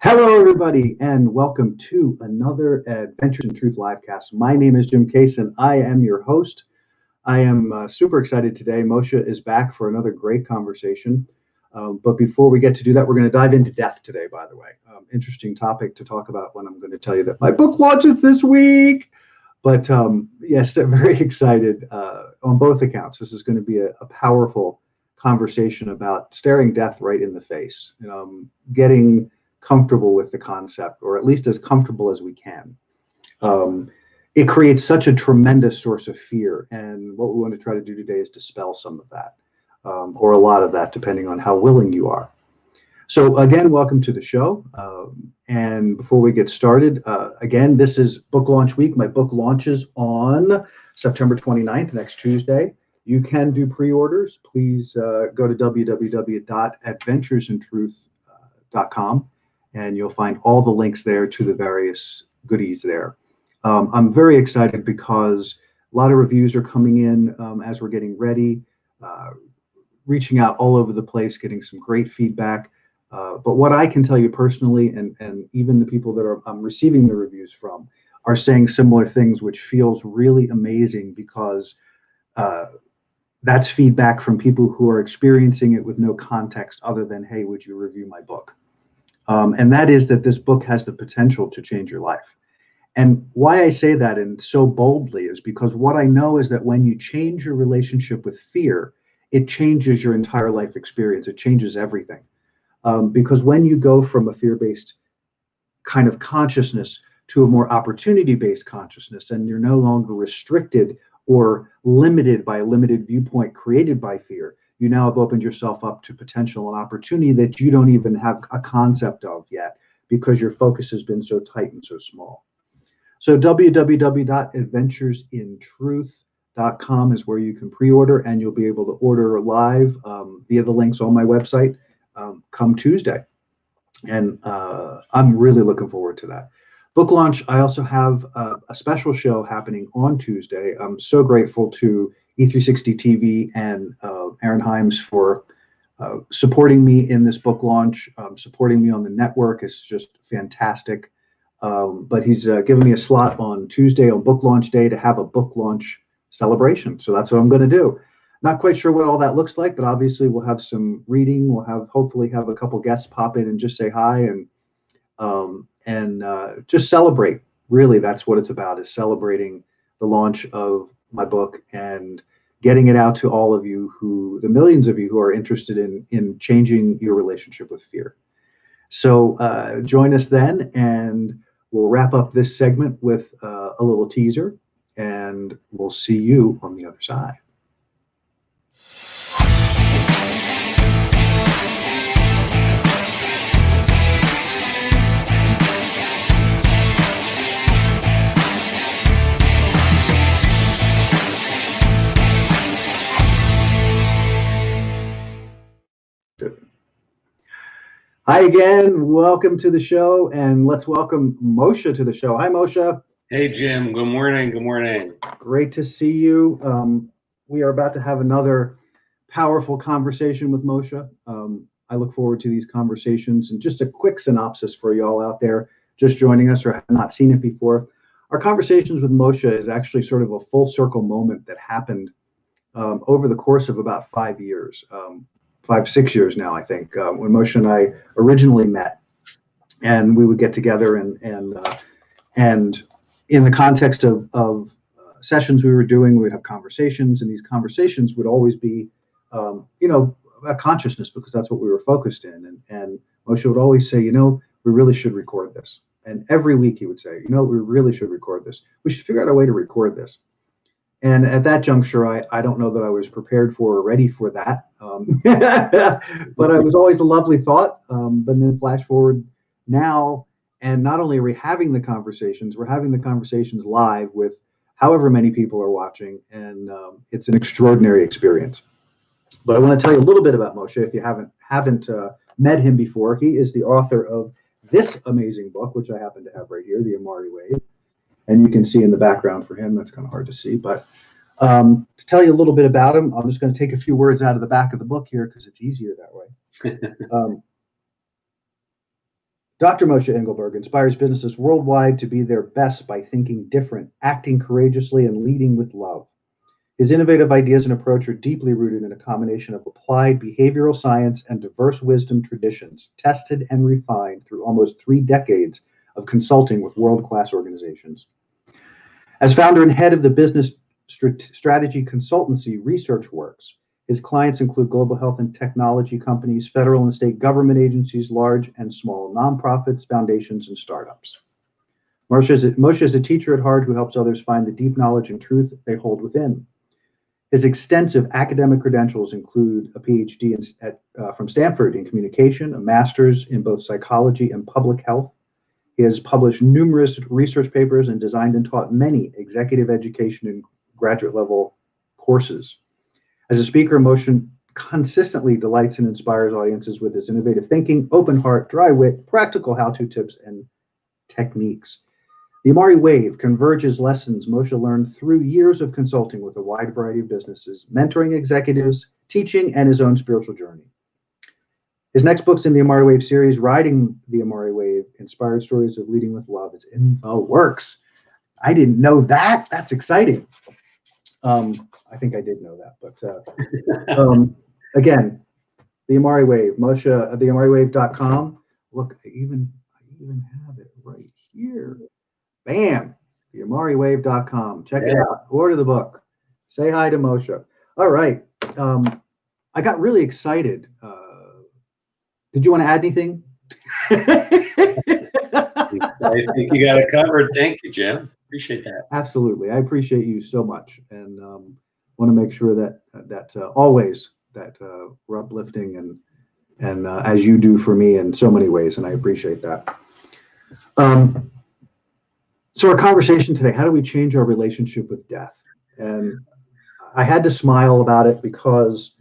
Hello, everybody, and welcome to another Adventures in Truth livecast. My name is Jim Case, and I am your host. I am super excited today. Moshe is back for another great conversation. But before we get to do that, we're going to dive into death today, by the way. Interesting topic to talk about when I'm going to tell you that my book launches this week. But yes, I'm very excited on both accounts. This is going to be a powerful conversation about staring death right in the face, getting comfortable with the concept, or at least as comfortable as we can. It creates such a tremendous source of fear, and what we want to try to do today is dispel some of that, or a lot of that, depending on how willing you are. So again, welcome to the show. And before we get started, again, this is book launch week. My book launches on September 29th, next Tuesday. You can do pre-orders. Please go to www.adventuresintruth.com. and you'll find all the links there to the various goodies there. I'm very excited because a lot of reviews are coming in as we're getting ready, reaching out all over the place, getting some great feedback. But what I can tell you personally, and even the people that I'm receiving the reviews from, are saying similar things, which feels really amazing because that's feedback from people who are experiencing it with no context other than, hey, would you review my book? And that is that this book has the potential to change your life. And why I say that and so boldly is because what I know is that when you change your relationship with fear, it changes your entire life experience. It changes everything. Because when you go from a fear-based kind of consciousness to a more opportunity-based consciousness, and you're no longer restricted or limited by a limited viewpoint created by fear, you now have opened yourself up to potential and opportunity that you don't even have a concept of yet because your focus has been so tight and so small. So www.adventuresintruth.com is where you can pre-order, and you'll be able to order live via the links on my website come Tuesday. And I'm really looking forward to that. Book launch, I also have a special show happening on Tuesday. I'm so grateful to E360 TV and Aaron Himes for supporting me in this book launch, supporting me on the network. Is just fantastic. But he's given me a slot on Tuesday on book launch day to have a book launch celebration. So that's what I'm going to do. Not quite sure what all that looks like, but obviously we'll have some reading. We'll hopefully have a couple guests pop in and just say hi and just celebrate. Really, that's what it's about, is celebrating the launch of my book and getting it out to all of you, the millions of you who are interested in changing your relationship with fear. So join us then, and we'll wrap up this segment with a little teaser, and we'll see you on the other side. Hi again, welcome to the show, and let's welcome Moshe to the show. Hi, Moshe. Hey, Jim. Good morning. Good morning. Great to see you. We are about to have another powerful conversation with Moshe. I look forward to these conversations. And just a quick synopsis for you all out there just joining us or have not seen it before. our Conversations with Moshe is actually sort of a full circle moment that happened over the course of about 5 years, 6 years now, I think, when Moshe and I originally met, and we would get together and in the context of sessions we were doing, we would have conversations, and these conversations would always be, about consciousness, because that's what we were focused in. And Moshe would always say, we really should record this. And every week he would say, we really should record this. We should figure out a way to record this. And at that juncture, I don't know that I was prepared for or ready for that. But it was always a lovely thought. But then flash forward now, and not only are we having the conversations, we're having the conversations live with however many people are watching. And it's an extraordinary experience. But I want to tell you a little bit about Moshe if you haven't met him before. He is the author of this amazing book, which I happen to have right here, The Amare Wave. And you can see in the background for him, that's kind of hard to see. But to tell you a little bit about him, I'm just going to take a few words out of the back of the book here because it's easier that way. Dr. Moshe Engelberg inspires businesses worldwide to be their best by thinking different, acting courageously, and leading with love. His innovative ideas and approach are deeply rooted in a combination of applied behavioral science and diverse wisdom traditions, tested and refined through almost 3 decades of consulting with world-class organizations. As founder and head of the business strategy consultancy ResearchWorks, his clients include global health and technology companies, federal and state government agencies, large and small nonprofits, foundations, and startups. Moshe is a teacher at heart who helps others find the deep knowledge and truth they hold within. His extensive academic credentials include a PhD from Stanford in communication, a master's in both psychology and public health. He has published numerous research papers and designed and taught many executive education and graduate level courses. As a speaker, Moshe consistently delights and inspires audiences with his innovative thinking, open heart, dry wit, practical how-to tips, and techniques. The Amare Wave converges lessons Moshe learned through years of consulting with a wide variety of businesses, mentoring executives, teaching, and his own spiritual journey. His next books in the Amare Wave series, Riding the Amare Wave, Inspired Stories of Leading with Love, is in the works. I didn't know that. That's exciting. I think I did know that, but again, the Amare Wave, Moshe, theamarewave.com. Look, I even have it right here. Bam! theamarewave.com. Check it out. Order the book. Say hi to Moshe. All right. I got really excited. Did you want to add anything? I think you got it covered. Thank you, Jim. Appreciate that. Absolutely. I appreciate you so much, and want to make sure that always that we're uplifting and as you do for me in so many ways, and I appreciate that. So our conversation today, how do we change our relationship with death? And I had to smile about it because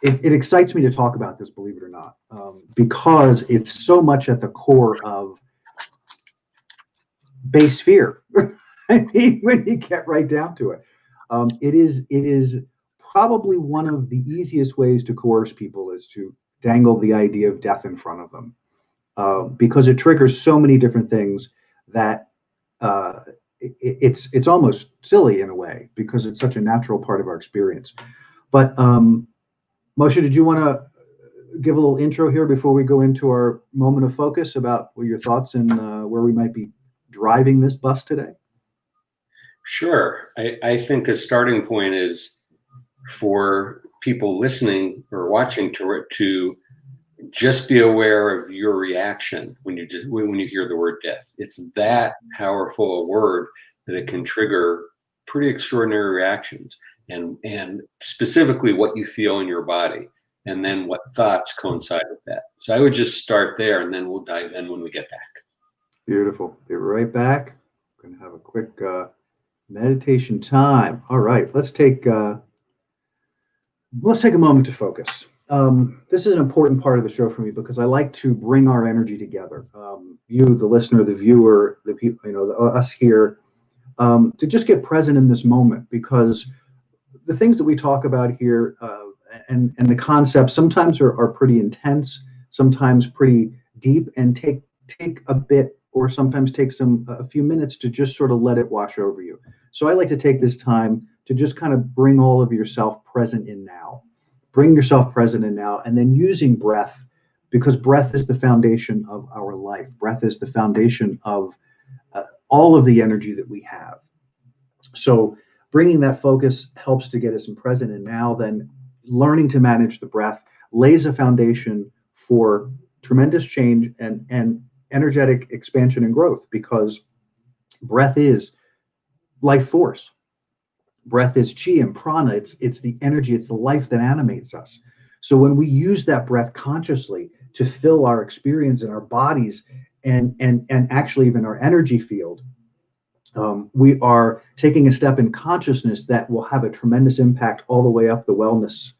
it excites me to talk about this, believe it or not, because it's so much at the core of base fear. I mean, when you get right down to it, it is probably one of the easiest ways to coerce people is to dangle the idea of death in front of them, because it triggers so many different things that it's almost silly in a way because it's such a natural part of our experience. But Moshe, did you want to give a little intro here before we go into our moment of focus about your thoughts and where we might be driving this bus today? Sure. I think a starting point is for people listening or watching to just be aware of your reaction when you hear the word death. It's that powerful a word that it can trigger pretty extraordinary reactions, and specifically what you feel in your body, and then what thoughts coincide with that. So I would just start there, and then we'll dive in when we get back. Beautiful. Be right back. We're going to have a quick meditation time. All right, let's take a moment to focus. This is an important part of the show for me because I like to bring our energy together. You, the listener, the viewer, the people, us here, to just get present in this moment, because the things that we talk about here and the concepts sometimes are pretty intense, sometimes pretty deep, and take a bit or sometimes takes a few minutes to just sort of let it wash over you. So I like to take this time to just kind of bring all of yourself present in now. Bring yourself present in now, and then using breath, because breath is the foundation of our life. Breath is the foundation of all of the energy that we have. So bringing that focus helps to get us in present and now. Then learning to manage the breath lays a foundation for tremendous change and energetic expansion and growth, because breath is life force. Breath is chi and prana. It's the energy, it's the life that animates us. So when we use that breath consciously to fill our experience in our bodies and actually even our energy field, we are taking a step in consciousness that will have a tremendous impact all the way up the wellness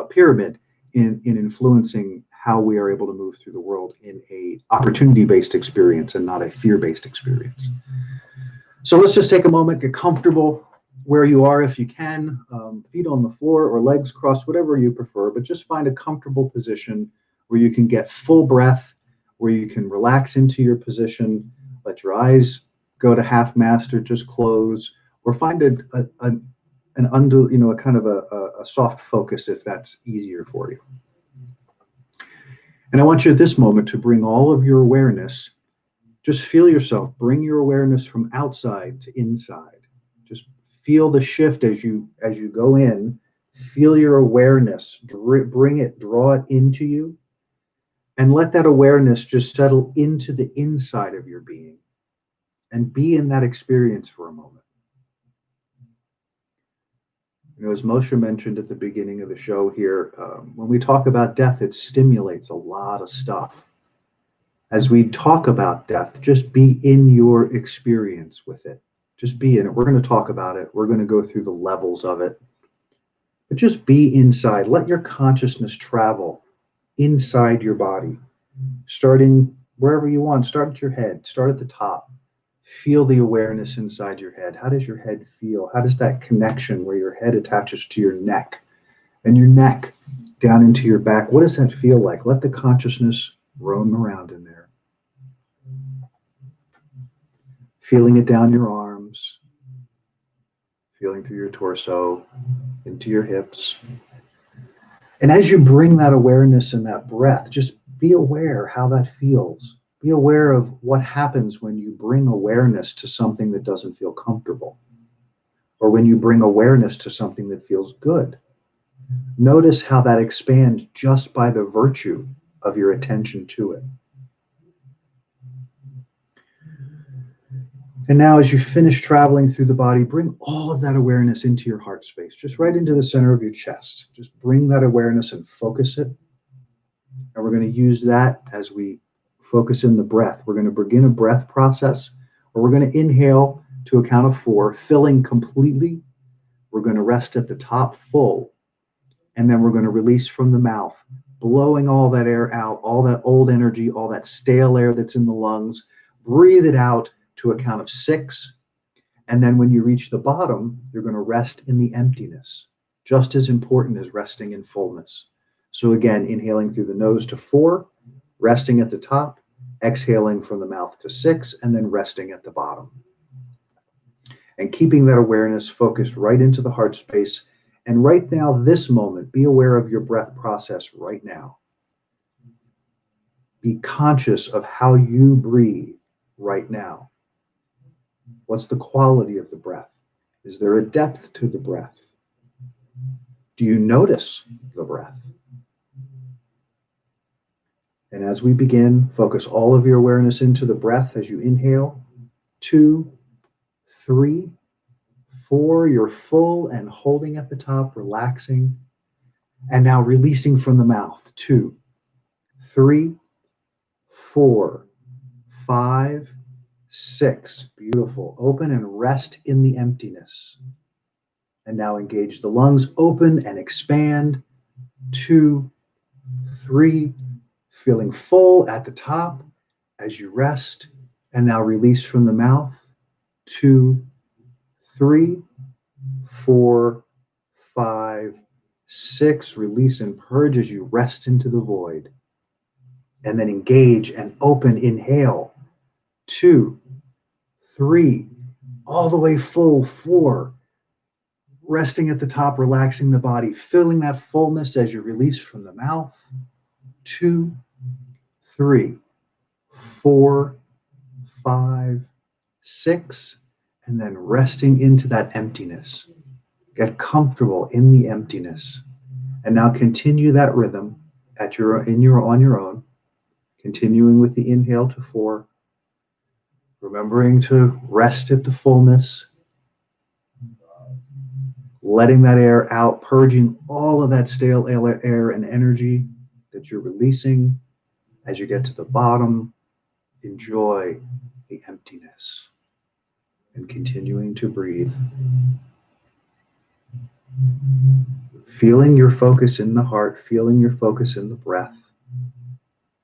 pyramid in influencing how we are able to move through the world in a opportunity-based experience and not a fear-based experience. So let's just take a moment, get comfortable where you are if you can, feet on the floor or legs crossed, whatever you prefer, but just find a comfortable position where you can get full breath, where you can relax into your position, let your eyes go to half mast or just close, or find a soft focus if that's easier for you. And I want you at this moment to bring all of your awareness, just feel yourself, bring your awareness from outside to inside. Just feel the shift as you go in, feel your awareness, bring it, draw it into you, and let that awareness just settle into the inside of your being and be in that experience for a moment. You know, as Moshe mentioned at the beginning of the show here, when we talk about death, it stimulates a lot of stuff. As we talk about death, just be in your experience with it. Just be in it. We're going to talk about it. We're going to go through the levels of it. But just be inside. Let your consciousness travel inside your body, starting wherever you want. Start at your head. Start at the top. Feel the awareness inside your head. How does your head feel? How does that connection where your head attaches to your neck and your neck down into your back, what does that feel like? Let the consciousness roam around in there. Feeling it down your arms, feeling through your torso, into your hips. And as you bring that awareness and that breath, just be aware how that feels. Be aware of what happens when you bring awareness to something that doesn't feel comfortable, or when you bring awareness to something that feels good. Notice how that expands just by the virtue of your attention to it. And now as you finish traveling through the body, bring all of that awareness into your heart space, just right into the center of your chest. Just bring that awareness and focus it. And we're going to use that as we focus in the breath. We're going to begin a breath process where we're going to inhale to a count of 4, filling completely. We're going to rest at the top full. And then we're going to release from the mouth, blowing all that air out, all that old energy, all that stale air that's in the lungs. Breathe it out to a count of 6. And then when you reach the bottom, you're going to rest in the emptiness, just as important as resting in fullness. So again, inhaling through the nose to 4, resting at the top, exhaling from the mouth to 6, and then resting at the bottom. And keeping that awareness focused right into the heart space. And right now, this moment, be aware of your breath process right now. Be conscious of how you breathe right now. What's the quality of the breath? Is there a depth to the breath? Do you notice the breath? And as we begin, focus all of your awareness into the breath as you inhale. 2, 3, 4, you're full and holding at the top, relaxing. And now releasing from the mouth. 2, 3, 4, 5, 6. Beautiful. Open and rest in the emptiness. And now engage the lungs, open and expand. 2, 3, feeling full at the top as you rest. And now release from the mouth. 2, 3, 4, 5, 6. Release and purge as you rest into the void. And then engage and open. Inhale. 2, 3, all the way full, 4, resting at the top, relaxing the body, feeling that fullness as you release from the mouth, 2, 3, 4, 5, 6, and then resting into that emptiness. Get comfortable in the emptiness. And now continue that rhythm on your own, continuing with the inhale to 4, remembering to rest at the fullness, letting that air out, purging all of that stale air and energy that you're releasing. As you get to the bottom, enjoy the emptiness and continuing to breathe. Feeling your focus in the heart, feeling your focus in the breath.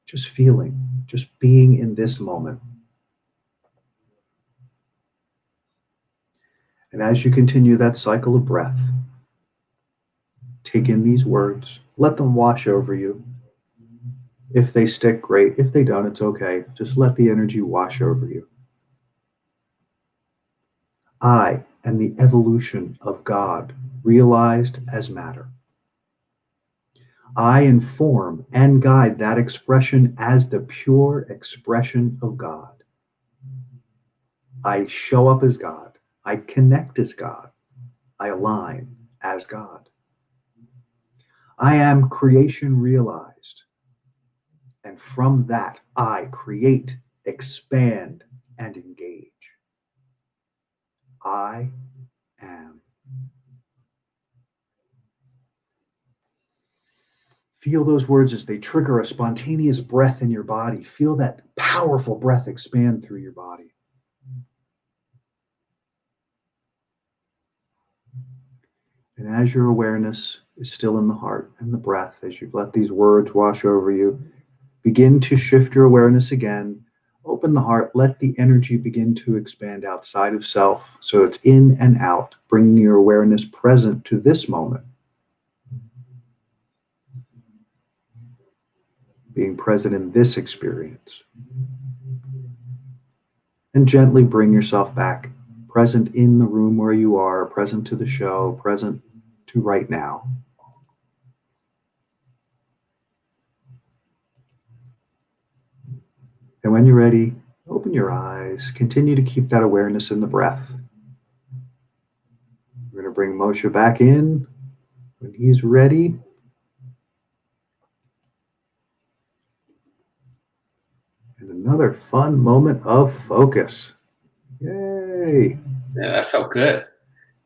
Just feeling, just being in this moment. And as you continue that cycle of breath, take in these words, let them wash over you. If they stick, great. If they don't, it's okay. Just let the energy wash over you. I am the evolution of God, realized as matter. I inform and guide that expression as the pure expression of God. I show up as God. I connect as God. I align as God. I am creation realized. And from that, I create, expand, and engage. I am. Feel those words as they trigger a spontaneous breath in your body. Feel that powerful breath expand through your body. And as your awareness is still in the heart and the breath, as you've let these words wash over you, begin to shift your awareness again. Open the heart, let the energy begin to expand outside of self. So it's in and out, bringing your awareness present to this moment. Being present in this experience. And gently bring yourself back, present in the room where you are, present to the show, present to right now. And when you're ready, open your eyes. Continue to keep that awareness in the breath. We're going to bring Moshe back in when he's ready. And another fun moment of focus. Yay! Yeah, that felt good.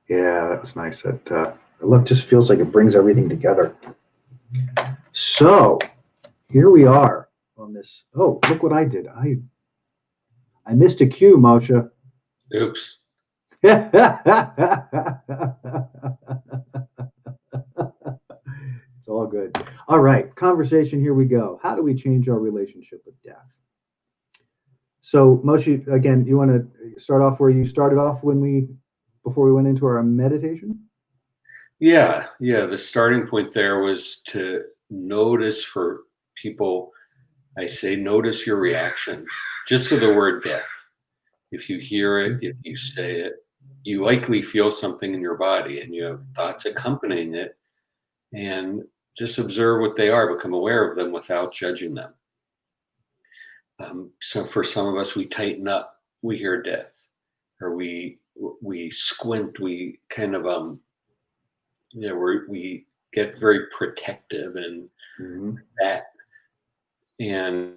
Yeah, that was nice. That look just feels like it brings everything together. So here we are on this. Oh, look what I did. I missed a cue, Moshe. Oops. It's all good. All right, conversation. Here we go. How do we change our relationship with death? So, Moshe, again, you want to start off where you started off before we went into our meditation? Yeah. The starting point there was to notice for people, I say, notice your reaction just to the word death. If you hear it, if you say it, you likely feel something in your body and you have thoughts accompanying it, and just observe what they are, become aware of them without judging them. So for some of us, we tighten up, we hear death, or we squint, we kind of we get very protective and that, and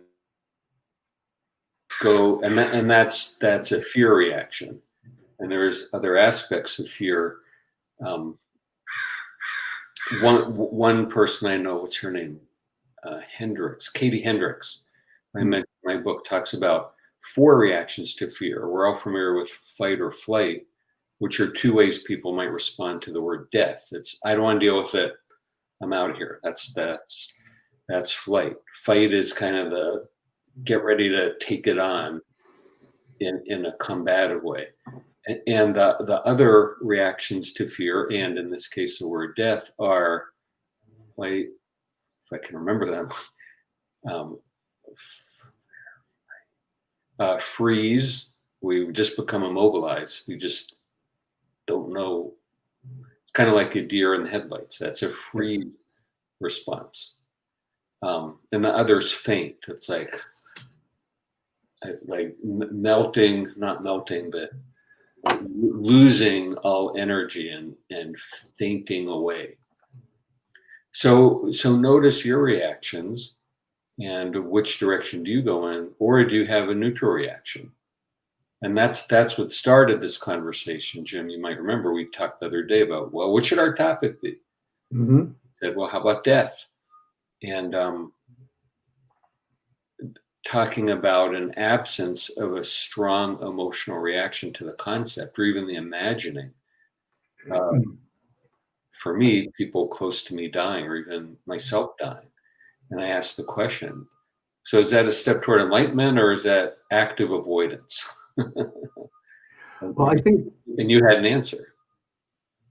go, and that's a fear reaction. And there's other aspects of fear. One person I know, what's her name? Katie Hendricks. I mentioned my book talks about 4 reactions to fear. We're all familiar with fight or flight, which are 2 ways people might respond to the word death. It's, I don't want to deal with it, I'm out of here. That's flight. Fight is kind of the get ready to take it on in a combative way. And the other reactions to fear, and in this case the word death, are flight, if I can remember them, Freeze, we just become immobilized. We just don't know. It's kind of like a deer in the headlights. That's a freeze response. And the others faint. It's like melting, not melting, but losing all energy and fainting away. So notice your reactions and which direction do you go in, or do you have a neutral reaction? And that's what started this conversation, Jim. You might remember we talked the other day about, well, what should our topic be? Mm-hmm. Said, well, how about death? And talking about an absence of a strong emotional reaction to the concept or even the imagining. For me, people close to me dying, or even myself dying. And I asked the question, so is that a step toward enlightenment, or is that active avoidance? Well, I think, and you had an answer.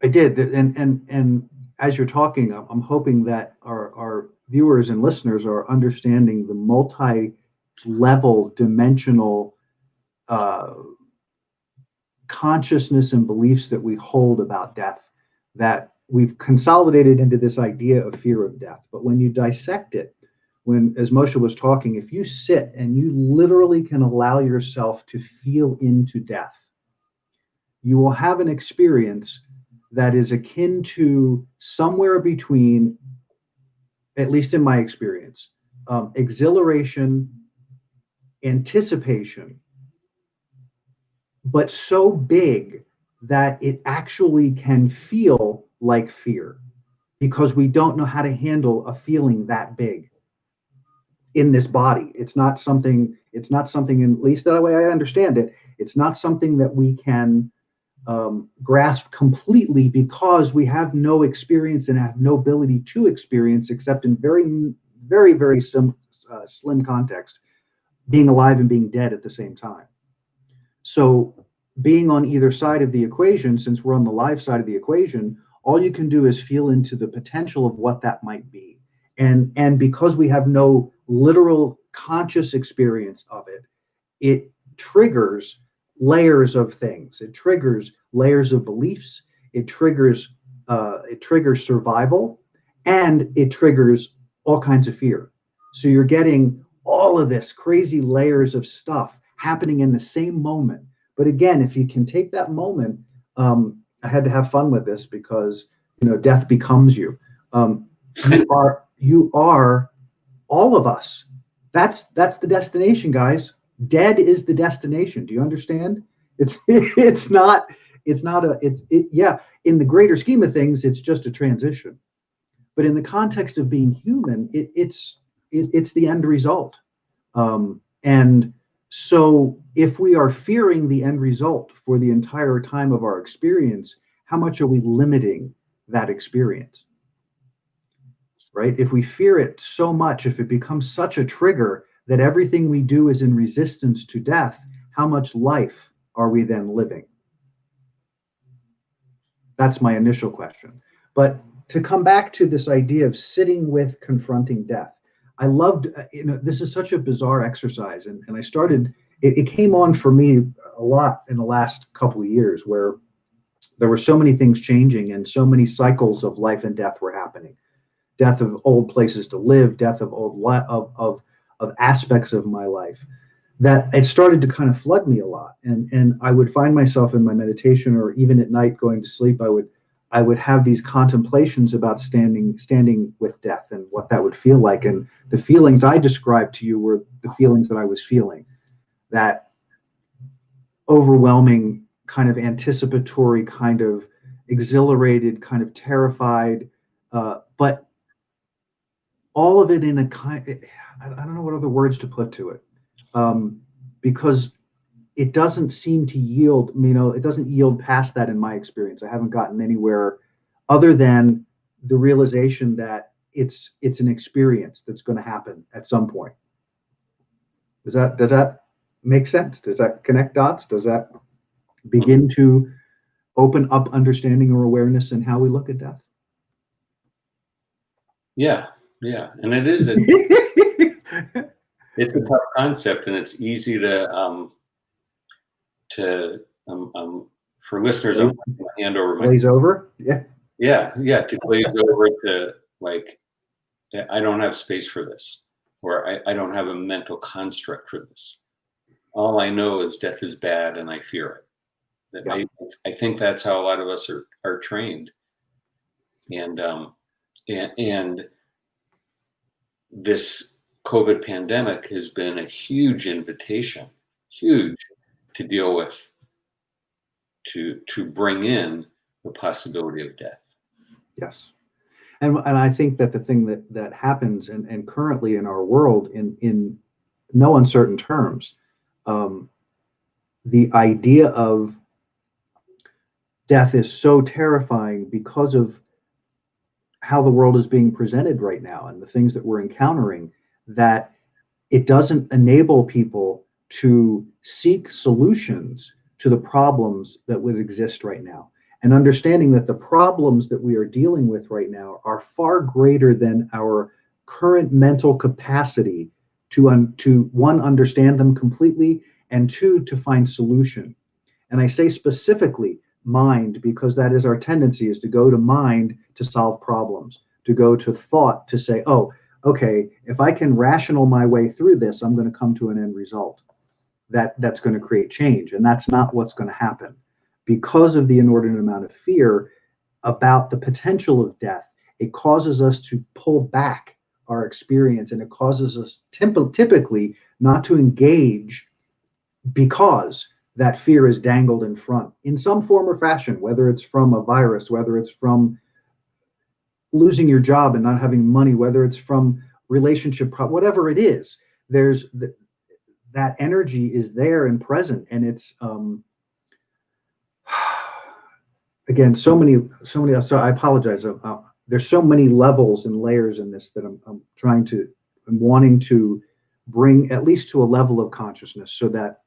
I did, and as you're talking, I'm hoping that our viewers and listeners are understanding the multi-level, dimensional consciousness and beliefs that we hold about death, that we've consolidated into this idea of fear of death. But when you dissect it, as Moshe was talking, if you sit and you literally can allow yourself to feel into death, you will have an experience that is akin to somewhere between, at least in my experience, exhilaration, anticipation, but so big that it actually can feel like fear, because we don't know how to handle a feeling that big in this body. It's not something, at least that way I understand it, it's not something that we can grasp completely, because we have no experience and have no ability to experience, except in very, very, very slim context, being alive and being dead at the same time. So being on either side of the equation, since we're on the live side of the equation, all you can do is feel into the potential of what that might be. And because we have no literal conscious experience of it, it triggers layers of things. It triggers layers of beliefs. It triggers survival, and it triggers all kinds of fear. So you're getting all of this crazy layers of stuff happening in the same moment. But again, if you can take that moment, I had to have fun with this, because death becomes you. You are all of us. That's the destination, guys. Dead is the destination. Do you understand? It's not yeah, in the greater scheme of things, it's just a transition. But in the context of being human, it's the end result. And so if we are fearing the end result for the entire time of our experience, how much are we limiting that experience? Right? If we fear it so much, if it becomes such a trigger that everything we do is in resistance to death, how much life are we then living? That's my initial question. But to come back to this idea of sitting with confronting death, I loved, this is such a bizarre exercise. And I started, it came on for me a lot in the last couple of years, where there were so many things changing and so many cycles of life and death were happening. Death of old places to live, death of of aspects of my life, that it started to kind of flood me a lot. And I would find myself in my meditation, or even at night going to sleep, I would have these contemplations about standing with death and what that would feel like. And the feelings I described to you were the feelings that I was feeling, that overwhelming kind of anticipatory, kind of exhilarated, kind of terrified, but all of it in a kind, I don't know what other words to put to it, because it doesn't seem to yield, it doesn't yield past that in my experience. I haven't gotten anywhere other than the realization that it's an experience that's going to happen at some point. Does that make sense? Does that connect dots? Does that begin to open up understanding or awareness in how we look at death? Yeah. And it is it's a tough concept, and it's easy to for listeners, I'm putting my hand over my Glaze over. Yeah. yeah, to glaze over to like, I don't have space for this, or I don't have a mental construct for this. All I know is death is bad, and I fear it. Yeah. I think that's how a lot of us are trained, and this COVID pandemic has been a huge invitation, huge, to deal with, to bring in the possibility of death. Yes. And I think that the thing that happens and currently in our world in no uncertain terms, the idea of death is so terrifying because of how the world is being presented right now and the things that we're encountering, that it doesn't enable people to seek solutions to the problems that would exist right now. And understanding that the problems that we are dealing with right now are far greater than our current mental capacity to one, understand them completely, and two, to find solution. And I say specifically mind because that is our tendency, is to go to mind to solve problems, to go to thought to say, oh, okay, if I can rational my way through this, I'm going to come to an end result that's going to create change. And that's not what's going to happen. Because of the inordinate amount of fear about the potential of death, it causes us to pull back our experience, and it causes us typically not to engage because that fear is dangled in front in some form or fashion, whether it's from a virus, whether it's from losing your job and not having money, whether it's from whatever it is. There's that energy is there and present, and it's again, so many. So I apologize. There's so many levels and layers in this that I'm wanting to bring at least to a level of consciousness, so that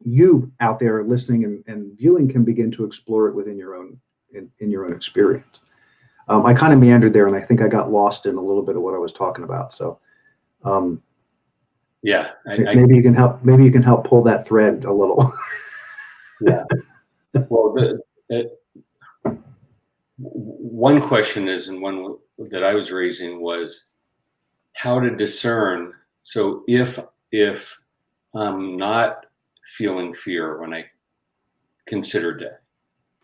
you out there listening and viewing can begin to explore it within your own in your own experience. I kind of meandered there, and I think I got lost in a little bit of what I was talking about. So, yeah, maybe you can help. Maybe you can help pull that thread a little. Yeah. Well, one question is, and one that I was raising was how to discern. So if I'm not feeling fear when I consider death,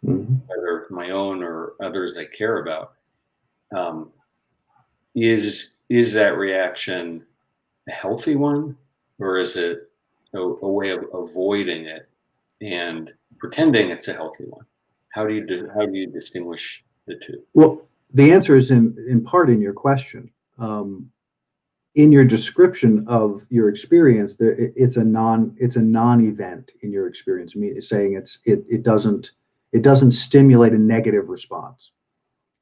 Mm-hmm. whether my own or others I care about, is that reaction a healthy one, or is it a way of avoiding it and pretending it's a healthy one? How do you distinguish the two? Well, the answer is in part in your question. In your description of your experience, it's a non-event in your experience. Me saying it doesn't stimulate a negative response.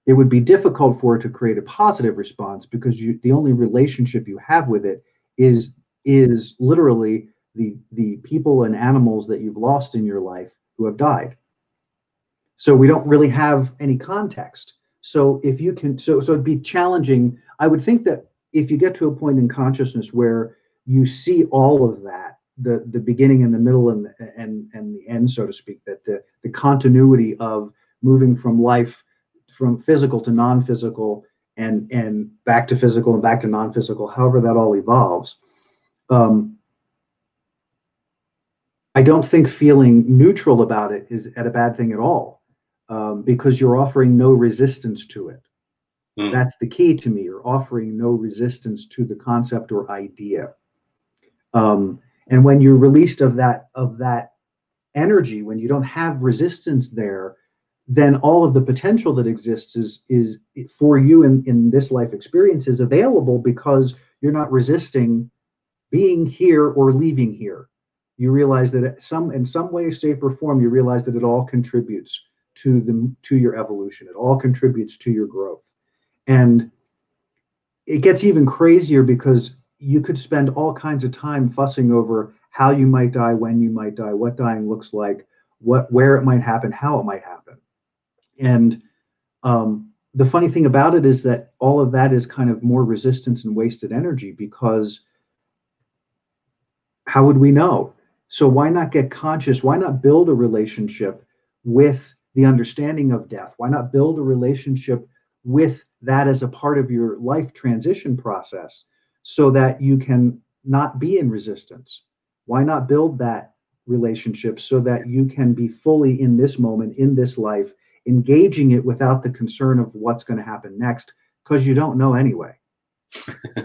It would be difficult for it to create a positive response because the only relationship you have with it is literally the people and animals that you've lost in your life who have died. So we don't really have any context. So if you can, so it'd be challenging. I would think that if you get to a point in consciousness where you see all of that, the beginning and the middle and the end, so to speak, that the continuity of moving from life from physical to non-physical and back to physical and back to non-physical, however that all evolves. I don't think feeling neutral about it is a bad thing at all, because you're offering no resistance to it. Mm. That's the key to me. You're offering no resistance to the concept or idea. And when you're released of that energy, when you don't have resistance there, then all of the potential that exists is for you in this life experience is available because you're not resisting being here or leaving here. You realize that in some way, shape, or form, you realize that it all contributes to your evolution. It all contributes to your growth. And it gets even crazier because you could spend all kinds of time fussing over how you might die, when you might die, what dying looks like, where it might happen, how it might happen. And the funny thing about it is that all of that is kind of more resistance and wasted energy, because How would we know? So why not get conscious? Why not build a relationship with the understanding of death? Why not build a relationship with that as a part of your life transition process so that you can not be in resistance? Why not build that relationship so that you can be fully in this moment, in this life, engaging it without the concern of what's going to happen next, because you don't know anyway.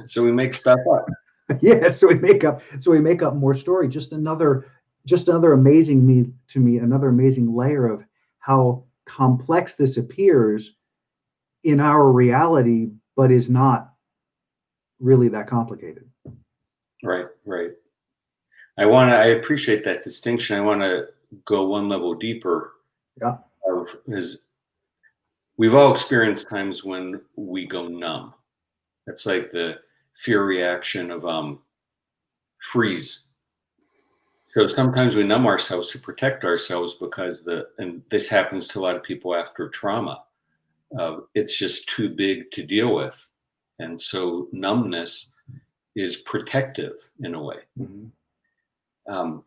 So we make stuff up. Yeah, so we make up more story. Just another another amazing layer of how complex this appears in our reality, but is not really that complicated. Right, right. I appreciate that distinction. I want to go one level deeper. Yeah. Is we've all experienced times when we go numb. That's like the fear reaction of freeze. So sometimes we numb ourselves to protect ourselves because and this happens to a lot of people after trauma. It's just too big to deal with. And so numbness is protective in a way. Mhm.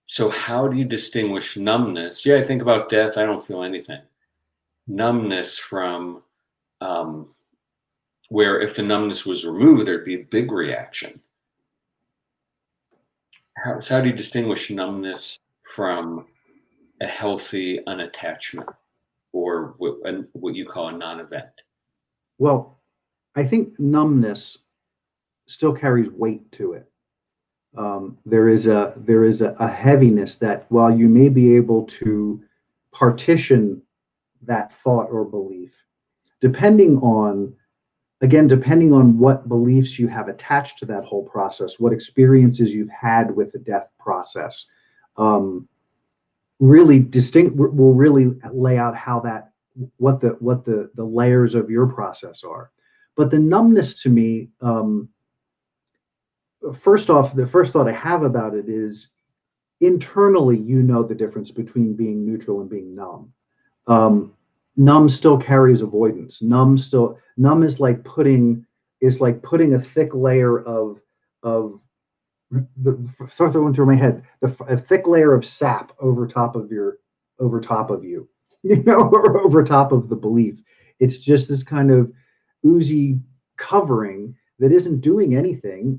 So how do you distinguish numbness? Yeah, I think about death, I don't feel anything. Numbness from where if the numbness was removed, there'd be a big reaction. How do you distinguish numbness from a healthy unattachment or what you call a non-event? Well, I think numbness still carries weight to it. There is a heaviness that while you may be able to partition that thought or belief, depending on depending on what beliefs you have attached to that whole process, what experiences you've had with the death process, really distinct will really lay out how that what the layers of your process are. But the numbness to me, first off, the first thought I have about it is internally, you know the difference between being neutral and being numb. Um, Numb still carries avoidance. Numb is like putting a thick layer of start going through my head, a thick layer of sap over top of you, or over top of the belief. It's just this kind of oozy covering that isn't doing anything,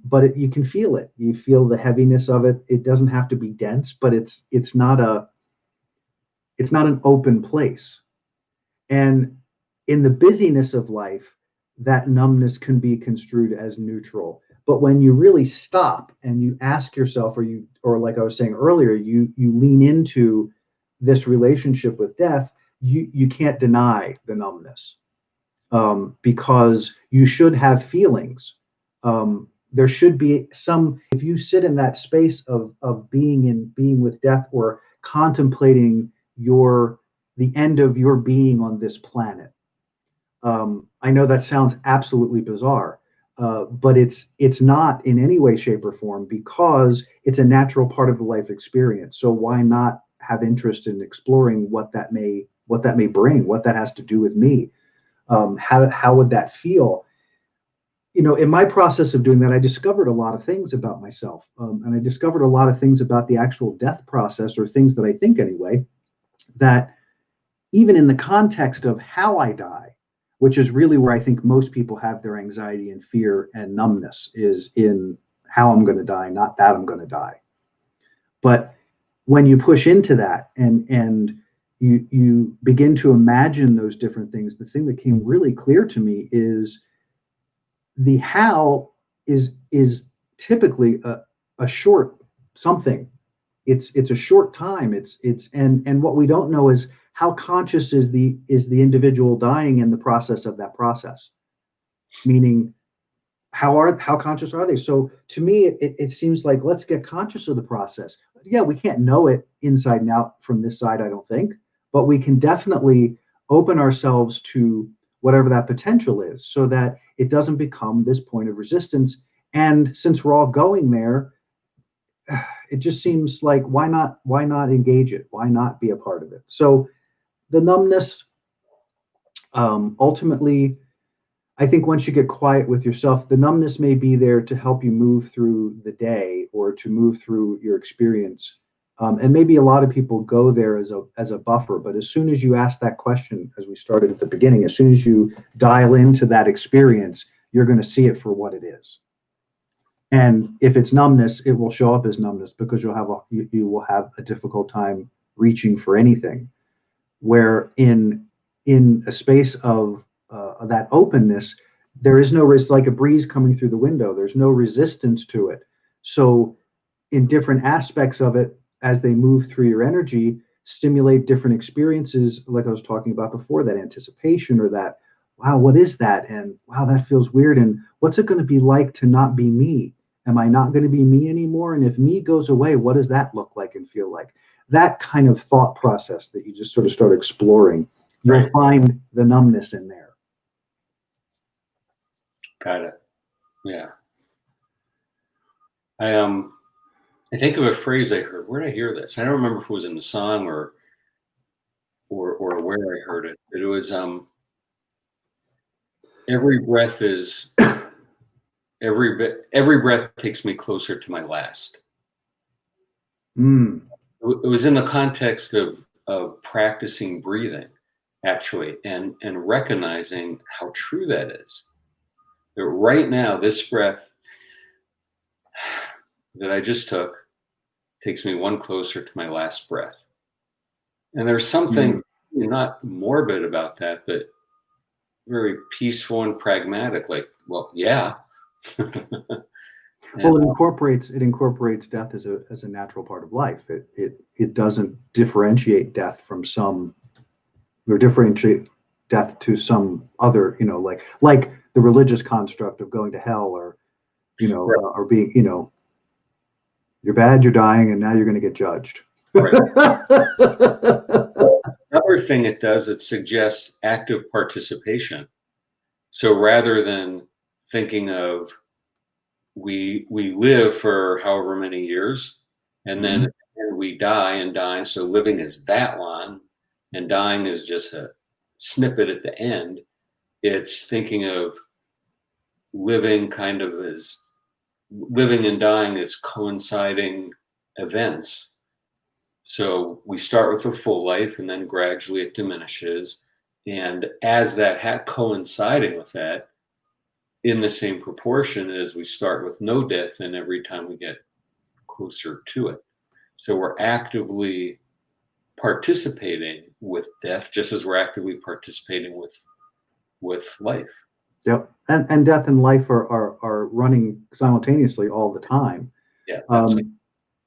but you can feel it. You feel the heaviness of it. It doesn't have to be dense, but it's not an open place. And in the busyness of life, that numbness can be construed as neutral. But when you really stop and you ask yourself, or like I was saying earlier, you lean into this relationship with death, you can't deny the numbness, because you should have feelings. There should be some. If you sit in that space of being with death, or contemplating the end of your being on this planet. I know that sounds absolutely bizarre, but it's not in any way, shape, or form, because it's a natural part of the life experience. So why not have interest in exploring what that may bring, what that has to do with me? How would that feel? In my process of doing that, I discovered a lot of things about myself, and I discovered a lot of things about the actual death process, or things that I think anyway, that even in the context of how I die, which is really where I think most people have their anxiety and fear and numbness, is in how I'm going to die, not that I'm going to die. But when you push into that, and you begin to imagine those different things, the thing that came really clear to me is the how is typically a short something. It's a short time. And what we don't know is how conscious is the individual dying in the process of that process. Meaning, how conscious are they? So to me, it seems like, let's get conscious of the process. Yeah, we can't know it inside and out from this side, I don't think, but we can definitely open ourselves to whatever that potential is, so that it doesn't become this point of resistance. And since we're all going there, it just seems like, why not engage it? Why not be a part of it? So the numbness, ultimately, I think once you get quiet with yourself, the numbness may be there to help you move through the day or to move through your experience. And maybe a lot of people go there as a buffer, but as soon as you ask that question, as we started at the beginning, as soon as you dial into that experience, you're going to see it for what it is. And if it's numbness, it will show up as numbness because you will have a difficult time reaching for anything. Where in a space of that openness, there is no risk, like a breeze coming through the window. There's no resistance to it. So in different aspects of it, as they move through your energy, stimulate different experiences, like I was talking about before, that anticipation or that, wow, what is that? And wow, that feels weird. And what's it going to be like to not be me? Am I not going to be me anymore? And if me goes away, what does that look like and feel like? That kind of thought process that you just sort of start exploring, you'll find the numbness in there. Got it. Yeah. I think of a phrase I heard. Where did I hear this? I don't remember if it was in the song or where I heard it. But it was every breath takes me closer to my last. Mm. It was in the context of practicing breathing, actually, and recognizing how true that is. That right now, this breath that I just took takes me one closer to my last breath. And there's something not morbid about that, but very peaceful and pragmatic. Like, well, yeah. Well, it incorporates death as a natural part of life. It doesn't differentiate death from differentiate death to some other, like the religious construct of going to hell or, right. Or being, you're bad, you're dying, and now you're going to get judged. Right. Another thing it does, it suggests active participation. So rather than thinking of we live for however many years, and then we die and die. So living is that long, and dying is just a snippet at the end. It's thinking of living kind of as living and dying as coinciding events. So we start with a full life, and then gradually it diminishes. And as that coinciding with that, in the same proportion as we start with no death, and every time we get closer to it. So we're actively participating with death, just as we're actively participating with life. Yep, and death and life are running simultaneously all the time. Yeah.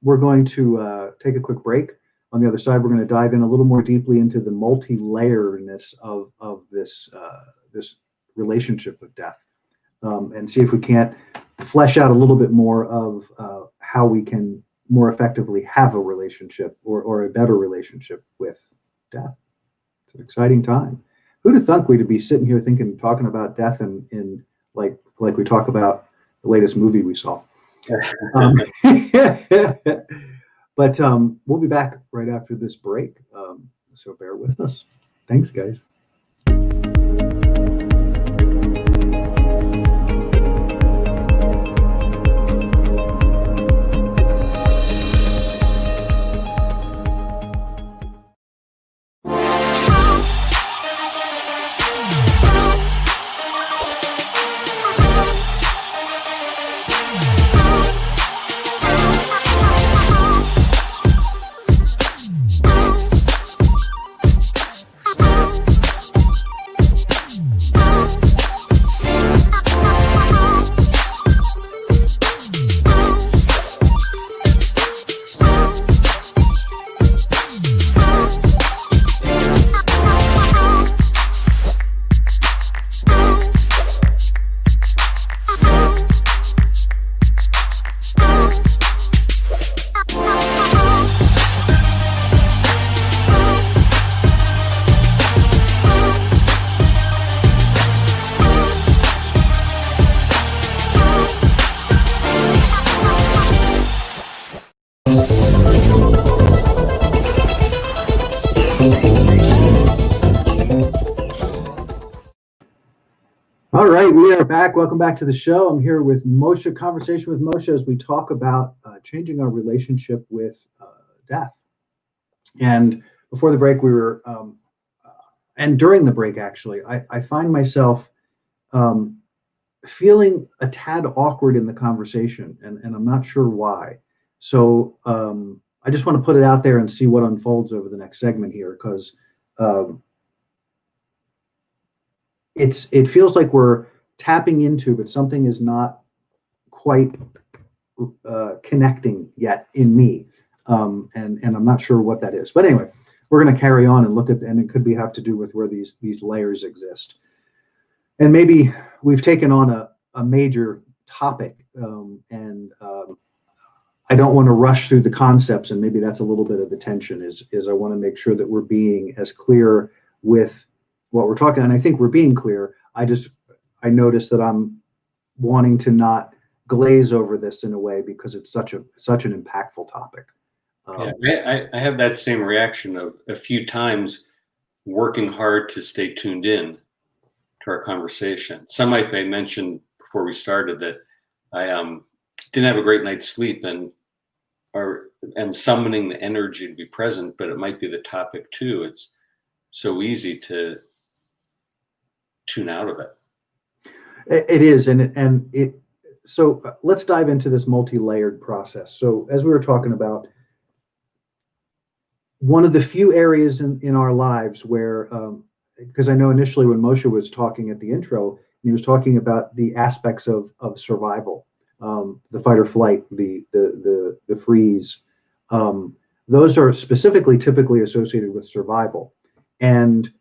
We're going to take a quick break. On the other side, we're going to dive in a little more deeply into the multi-layerness of this relationship with death, and see if we can't flesh out a little bit more of how we can more effectively have a relationship or a better relationship with death. It's an exciting time. Who'd have thunk we'd be sitting here talking about death in like we talk about the latest movie we saw. But we'll be back right after this break. So bear with us. Thanks, guys. All right, we are back. Welcome back to the show. I'm here with Moshe, Conversation with Moshe, as we talk about changing our relationship with death. And before the break, and during the break, actually, I find myself um, feeling a tad awkward in the conversation, and I'm not sure why. So I just want to put it out there and see what unfolds over the next segment here, because um, it feels like we're tapping into, but something is not quite connecting yet in me, and I'm not sure what that is. But anyway, we're going to carry on and look at, and it could be have to do with where these layers exist, and maybe we've taken on a major topic, and I don't want to rush through the concepts, and maybe that's a little bit of the tension. Is I want to make sure that we're being as clear with what we're talking, and I think we're being clear. I noticed that I'm wanting to not glaze over this in a way because it's such an impactful topic. Yeah, I have that same reaction of a few times working hard to stay tuned in to our conversation. Some might I mentioned before we started that I didn't have a great night's sleep and am summoning the energy to be present, but it might be the topic too. It's so easy to tune out of it. It is, and it. So let's dive into this multi-layered process. So as we were talking about, one of the few areas in our lives where, because I know initially when Moshe was talking at the intro, he was talking about the aspects of survival, the fight or flight, the freeze. Those are specifically typically associated with survival, and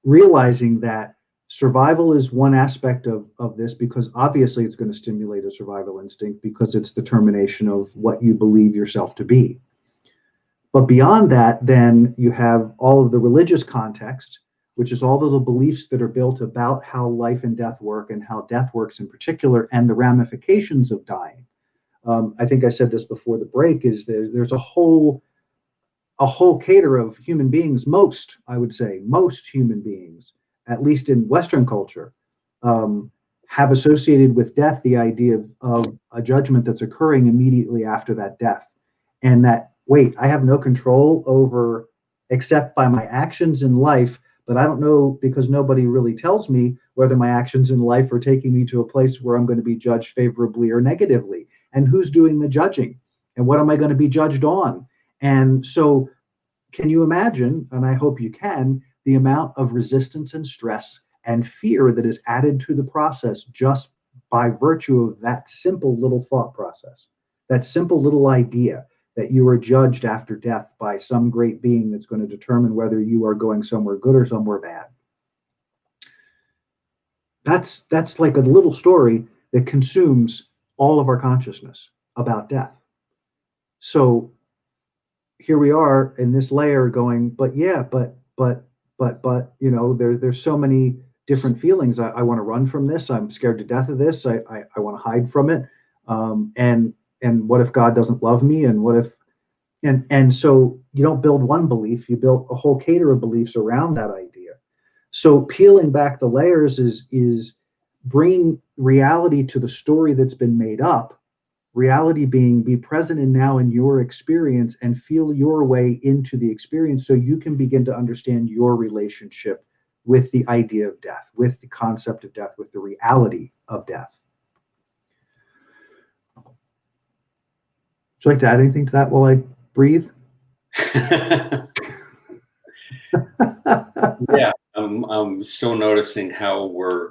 realizing that survival is one aspect of this, because obviously it's going to stimulate a survival instinct because it's the termination of what you believe yourself to be. But beyond that, then you have all of the religious context, which is all of the beliefs that are built about how life and death work and how death works in particular, and the ramifications of dying. I think I said this before the break, is there's a whole cater of human beings, I would say, most human beings, at least in Western culture, have associated with death the idea of a judgment that's occurring immediately after that death. And that, wait, I have no control over except by my actions in life, but I don't know, because nobody really tells me whether my actions in life are taking me to a place where I'm going to be judged favorably or negatively. And who's doing the judging? And what am I going to be judged on? And so, can you imagine, and I hope you can, the amount of resistance and stress and fear that is added to the process just by virtue of that simple little thought process, that simple little idea that you are judged after death by some great being that's going to determine whether you are going somewhere good or somewhere bad. That's like a little story that consumes all of our consciousness about death. So here we are in this layer going, but yeah, but, there's so many different feelings. I want to run from this. I'm scared to death of this. I want to hide from it. And what if God doesn't love me? And what if, and so you don't build one belief, you build a whole cater of beliefs around that idea. So peeling back the layers is bringing reality to the story that's been made up. Reality being, be present in now in your experience and feel your way into the experience so you can begin to understand your relationship with the idea of death, with the concept of death, with the reality of death. Would you like to add anything to that while I breathe? Yeah, I'm still noticing how we're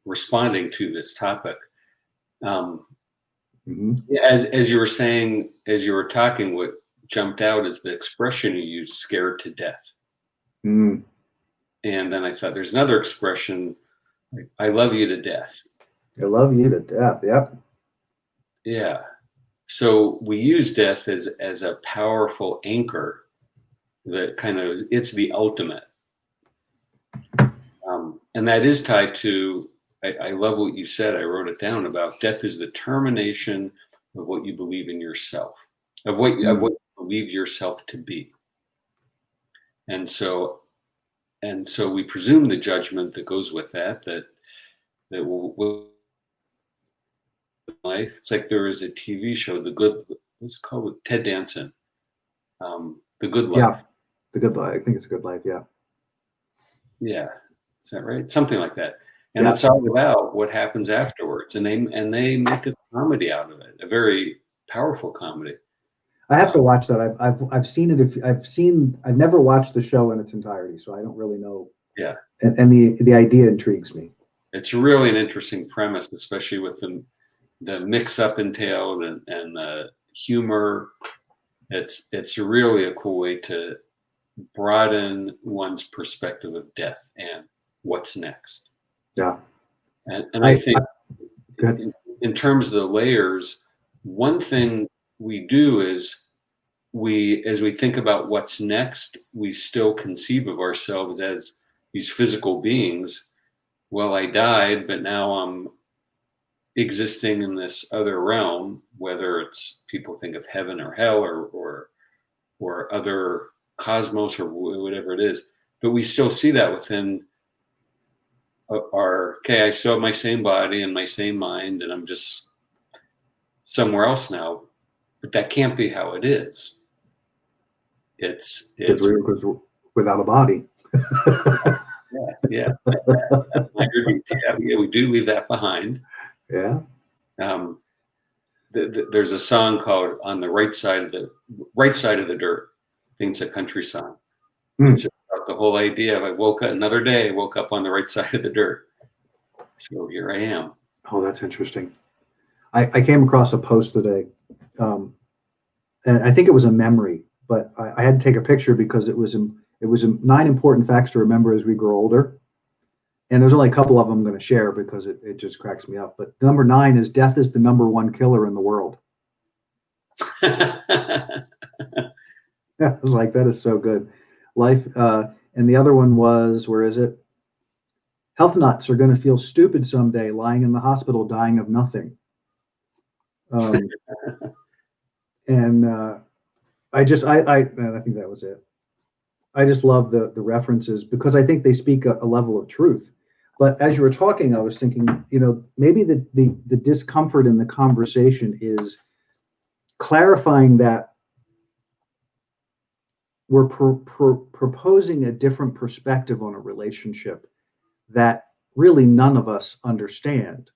responding to this topic. Yeah, as you were saying, as you were talking, what jumped out is the expression you used, scared to death. And then I thought there's another expression, like, I love you to death. I love you to death. Yep. Yeah. So we use death as a powerful anchor that kind of, it's the ultimate. And that is tied to, I love what you said, I wrote it down, about death is the termination of what you believe in yourself, of what you believe yourself to be. And so we presume the judgment that goes with that that will life. It's like there is a TV show, what's it called, with Ted Danson, The Good Yeah, Life. The Good Life. I think it's a good life. Yeah. Yeah, is that right? Something like that. And Yeah. it's all about what happens afterwards, and they make a comedy out of it, a very powerful comedy. I have to watch that. I've seen it. I've never watched the show in its entirety, so I don't really know. Yeah, And the idea intrigues me. it's really an interesting premise, especially with the mix-up entailed and the humor. It's really a cool way to broaden one's perspective of death and what's next. Yeah. And I think good. in terms of the layers, one thing we do is as we think about what's next, we still conceive of ourselves as these physical beings. Well, I died, but now I'm existing in this other realm, whether it's people think of heaven or hell or other cosmos or whatever it is. But we still see that within I still have my same body and my same mind, and I'm just somewhere else now. But that can't be how it is. It's without a body. yeah. We do leave that behind. Yeah. There's a song called "On the Right Side of the Dirt." I think it's a country song. It's about the whole idea of I woke up on the right side of the dirt. So here I am. Oh, that's interesting. I came across a post today, and I think it was a memory, but I had to take a picture because it was 9 important facts to remember as we grow older. And there's only a couple of them I'm going to share because it just cracks me up. But number 9 is death is the number 1 killer in the world. Like, that is so good. Life, and the other one was, where is it? Health nuts are going to feel stupid someday, lying in the hospital, dying of nothing. And I think that was it. I just love the references because I think they speak a level of truth. But as you were talking, I was thinking, maybe the discomfort in the conversation is clarifying that we're proposing a different perspective on a relationship that really none of us understand.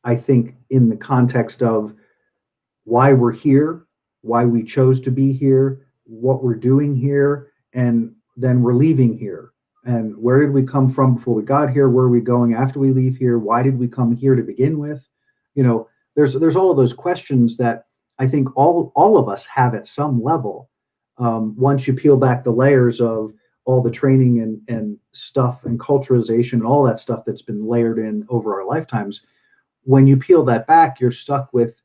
I think in the context of why we're here, why we chose to be here, what we're doing here, and then we're leaving here. And where did we come from before we got here? Where are we going after we leave here? Why did we come here to begin with? There's all of those questions that I think all of us have at some level. Once you peel back the layers of all the training and stuff and culturalization and all that stuff that's been layered in over our lifetimes, when you peel that back, you're stuck with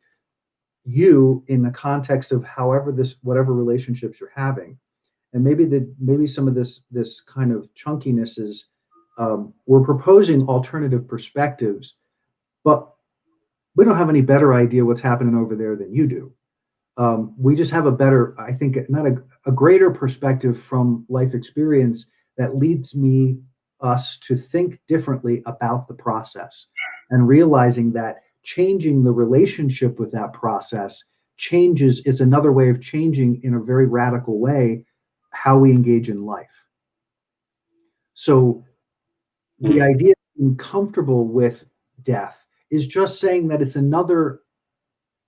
you in the context of whatever relationships you're having. And maybe some of this kind of chunkiness is we're proposing alternative perspectives, but we don't have any better idea what's happening over there than you do. We just have a better, I think, not a greater perspective from life experience that leads us to think differently about the process and realizing that changing the relationship with that process is another way of changing in a very radical way how we engage in life. So the idea of being comfortable with death is just saying that it's another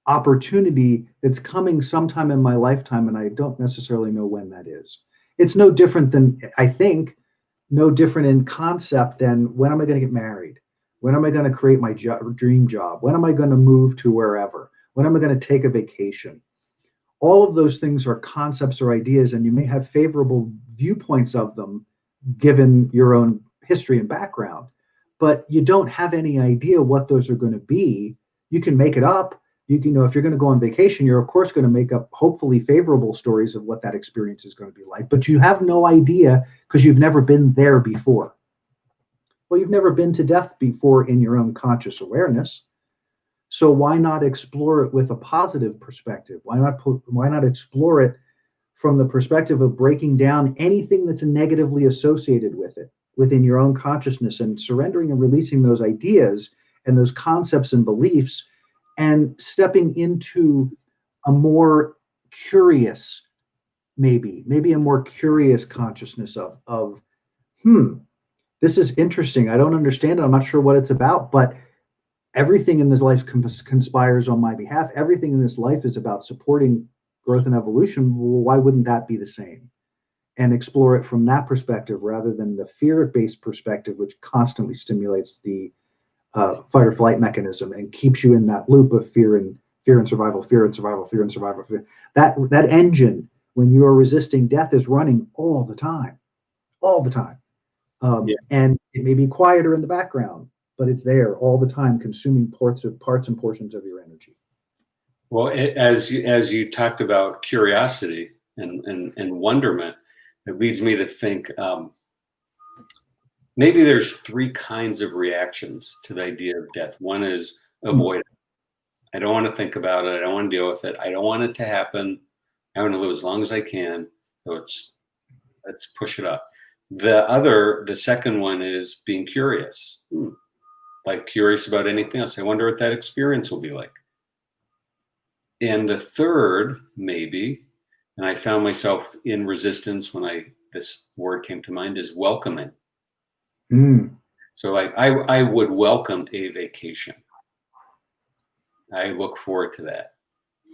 opportunity that's coming sometime in my lifetime, and I don't necessarily know when that is. It's no different in concept than when am I going to get married? When am I going to create my dream job? When am I going to move to wherever? When am I going to take a vacation? All of those things are concepts or ideas, and you may have favorable viewpoints of them given your own history and background, but you don't have any idea what those are going to be. You can make it up. If you're going to go on vacation, you're of course going to make up hopefully favorable stories of what that experience is going to be like, but you have no idea because you've never been there before. Well, you've never been to death before in your own conscious awareness. So why not explore it with a positive perspective? Why not explore it from the perspective of breaking down anything that's negatively associated with it? within your own consciousness and surrendering and releasing those ideas and those concepts and beliefs and stepping into a more curious, maybe a more curious consciousness of this is interesting. I don't understand it. I'm not sure what it's about, but everything in this life conspires on my behalf. Everything in this life is about supporting growth and evolution. Well, why wouldn't that be the same? And explore it from that perspective rather than the fear-based perspective, which constantly stimulates the fight or flight mechanism and keeps you in that loop of fear and survival, fear and survival, fear and survival. Fear. That engine, when you are resisting death, is running all the time. And it may be quieter in the background, but it's there all the time, consuming parts and portions of your energy. Well, as you talked about curiosity and wonderment, it leads me to think maybe there's three kinds of reactions to the idea of death. One is avoid it. I don't want to think about it. I don't want to deal with it. I don't want it to happen. I want to live as long as I can. So let's push it up. The second one is being curious, like curious about anything else. I wonder what that experience will be like. And the third, maybe, and I found myself in resistance when this word came to mind, is welcoming. So like I would welcome a vacation. I look forward to that.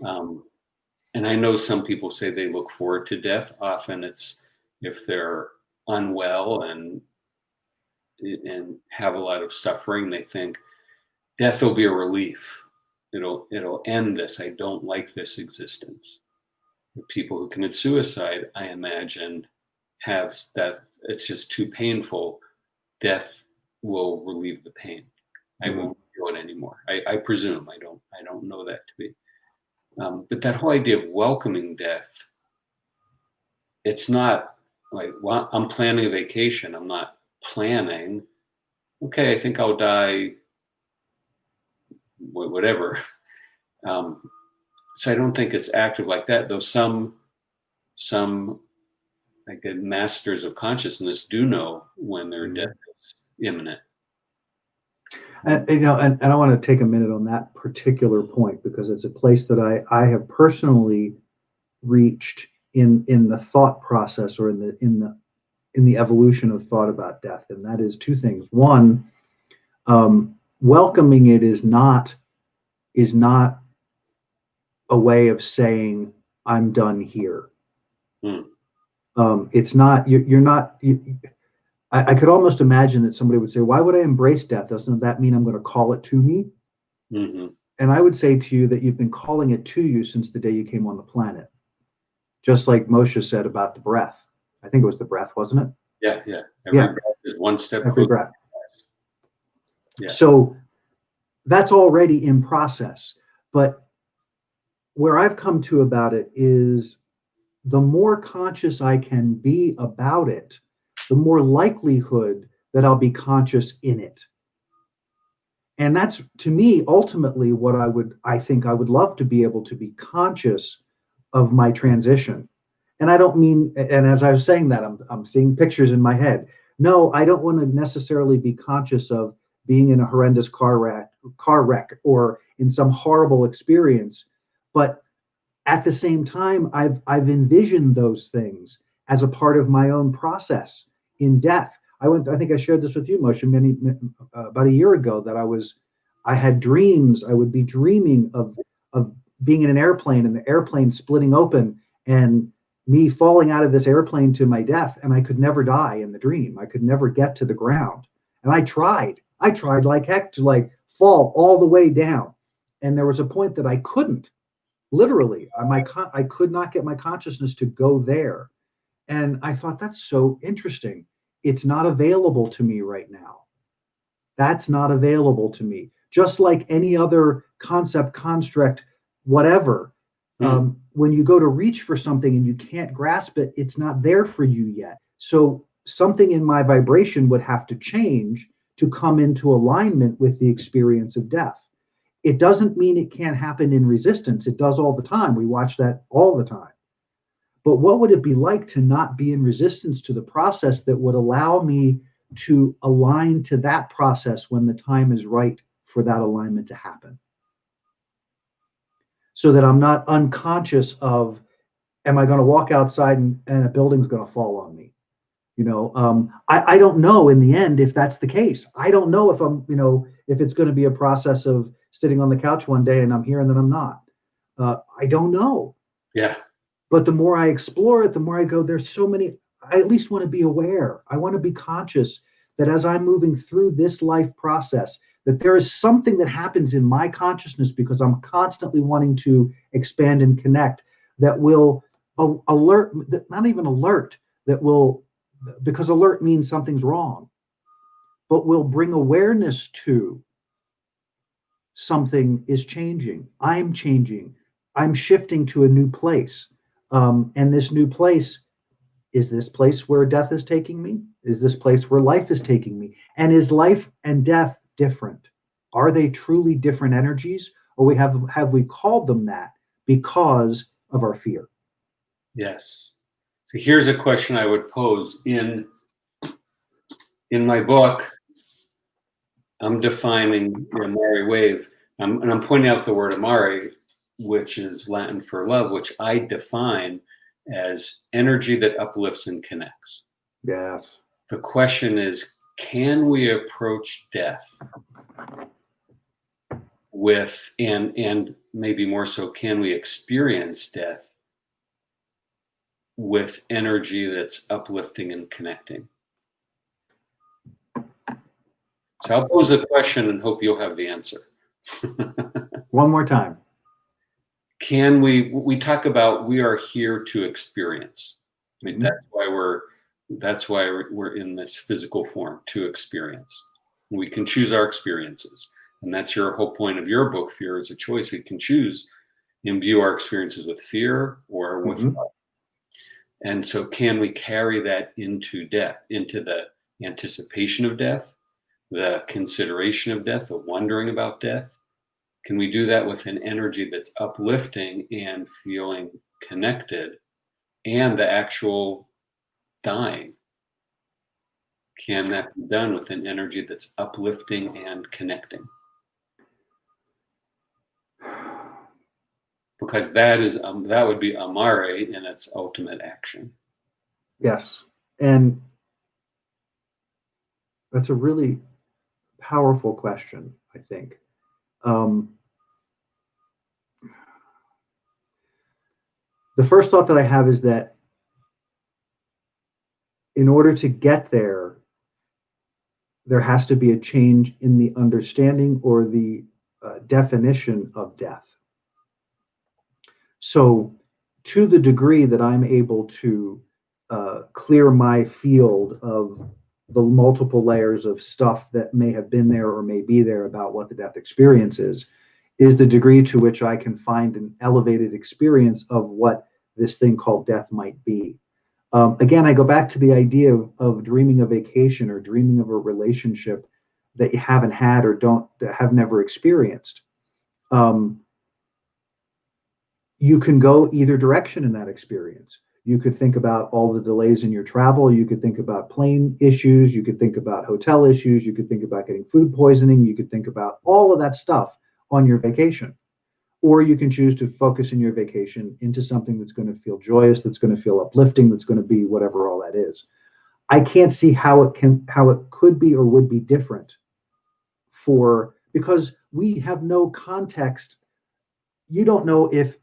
And I know some people say they look forward to death. Often it's if they're unwell and have a lot of suffering, they think death will be a relief. It'll end this. I don't like this existence. The people who commit suicide, I imagine, have that it's just too painful. Death will relieve the pain. I won't feel it anymore. I presume. I don't know that to be. But that whole idea of welcoming death, it's not like, well, I'm planning a vacation. I'm not planning, okay, I think I'll die, whatever. So I don't think it's active like that, though some like the masters of consciousness do know when their death is imminent. And I want to take a minute on that particular point because it's a place that I have personally reached in the thought process or in the evolution of thought about death, and that is two things. One, welcoming it is not a way of saying I'm done here. It's not. You're not. I could almost imagine that somebody would say, why would I embrace death? Doesn't that mean I'm going to call it to me? And I would say to you that you've been calling it to you since the day you came on the planet. Just like Moshe said about the breath. I think it was the breath, wasn't it? Yeah. Every breath is one step Every closer. Breath. Yeah. So that's already in process. But where I've come to about it is the more conscious I can be about it, the more likelihood that I'll be conscious in it. And that's, to me, ultimately what I think I would love to be able to be conscious of my transition. And I don't mean, and as I was saying that, I'm seeing pictures in my head. No, I don't want to necessarily be conscious of being in a horrendous car wreck or in some horrible experience. But at the same time, I've envisioned those things as a part of my own process in death. I think I shared this with you, Moshe, about a year ago, that I had dreams. I would be dreaming of being in an airplane and the airplane splitting open and me falling out of this airplane to my death, and I could never die in the dream. I could never get to the ground. And I tried like heck to like fall all the way down. And there was a point that I couldn't, literally, I could not get my consciousness to go there. And I thought, that's so interesting. It's not available to me right now. That's not available to me. Just like any other concept, construct, whatever. When you go to reach for something and you can't grasp it, it's not there for you yet. So something in my vibration would have to change to come into alignment with the experience of death. It doesn't mean it can't happen in resistance. It does all the time. We watch that all the time. But what would it be like to not be in resistance to the process that would allow me to align to that process when the time is right for that alignment to happen. So that I'm not unconscious of, am I going to walk outside and a building's going to fall on me? I don't know in the end if that's the case. I don't know if if it's going to be a process of sitting on the couch one day and I'm here and then I'm not. I don't know. Yeah. But the more I explore it, the more I go, there's so many, I at least want to be aware. I want to be conscious that as I'm moving through this life process, that there is something that happens in my consciousness because I'm constantly wanting to expand and connect that will alert, not even alert, that will, because alert means something's wrong, but will bring awareness to something is changing. I'm changing. I'm shifting to a new place. And this new place, is this place where death is taking me? Is this place where life is taking me? And is life and death different? Are they truly different energies? Or have we called them that because of our fear? Yes. So here's a question I would pose. In my book, I'm defining the amare wave, and I'm pointing out the word amare, which is Latin for love, which I define as energy that uplifts and connects. Yes. The question is, can we approach death with, and maybe more so, can we experience death with energy that's uplifting and connecting? So I'll pose the question and hope you'll have the answer. One more time. Can we talk about, we are here to experience. I mean, that's why we're in this physical form, to experience. We can choose our experiences. And that's your whole point of your book, Fear is a Choice. We can choose, imbue our experiences with fear or with love. And so can we carry that into death, into the anticipation of death, the consideration of death, the wondering about death? Can we do that with an energy that's uplifting and feeling connected, and the actual dying? Can that be done with an energy that's uplifting and connecting? Because that would be amare in its ultimate action. Yes. And that's a really powerful question, I think. The first thought that I have is that in order to get there, there has to be a change in the understanding or the definition of death. So, to the degree that I'm able to clear my field of the multiple layers of stuff that may have been there or may be there about what the death experience is the degree to which I can find an elevated experience of what this thing called death might be. Again, I go back to the idea of dreaming a vacation or dreaming of a relationship that you haven't had or have never experienced. You can go either direction in that experience. You could think about all the delays in your travel. You could think about plane issues. You could think about hotel issues. You could think about getting food poisoning. You could think about all of that stuff on your vacation. Or you can choose to focus in your vacation into something that's going to feel joyous, that's going to feel uplifting, that's going to be whatever all that is. I can't see how it could be or would be different because we have no context. You don't know if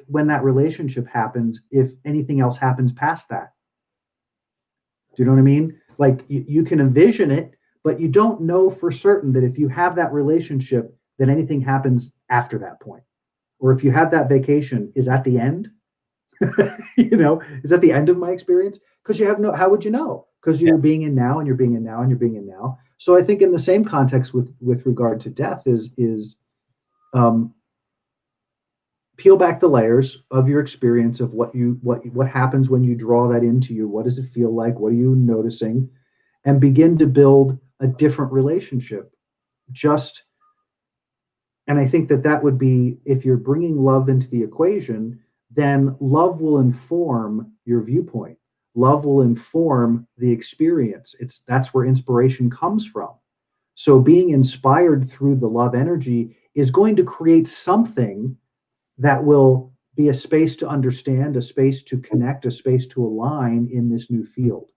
when that relationship happens, if anything else happens past that. Do you know what I mean? Like you can envision it, but you don't know for certain that if you have that relationship, that anything happens after that point. Or if you have that vacation, is that the end? Is that the end of my experience? Because you have how would you know? Because you're being in now and you're being in now and you're being in now. So I think in the same context with regard to death is peel back the layers of your experience of what happens when you draw that into you. What does it feel like? What are you noticing? And begin to build a different relationship. And I think that would be, if you're bringing love into the equation, then love will inform your viewpoint. love will inform the experience. That's where inspiration comes from. So being inspired through the love energy is going to create something that will be a space to understand, a space to connect, a space to align in this new field.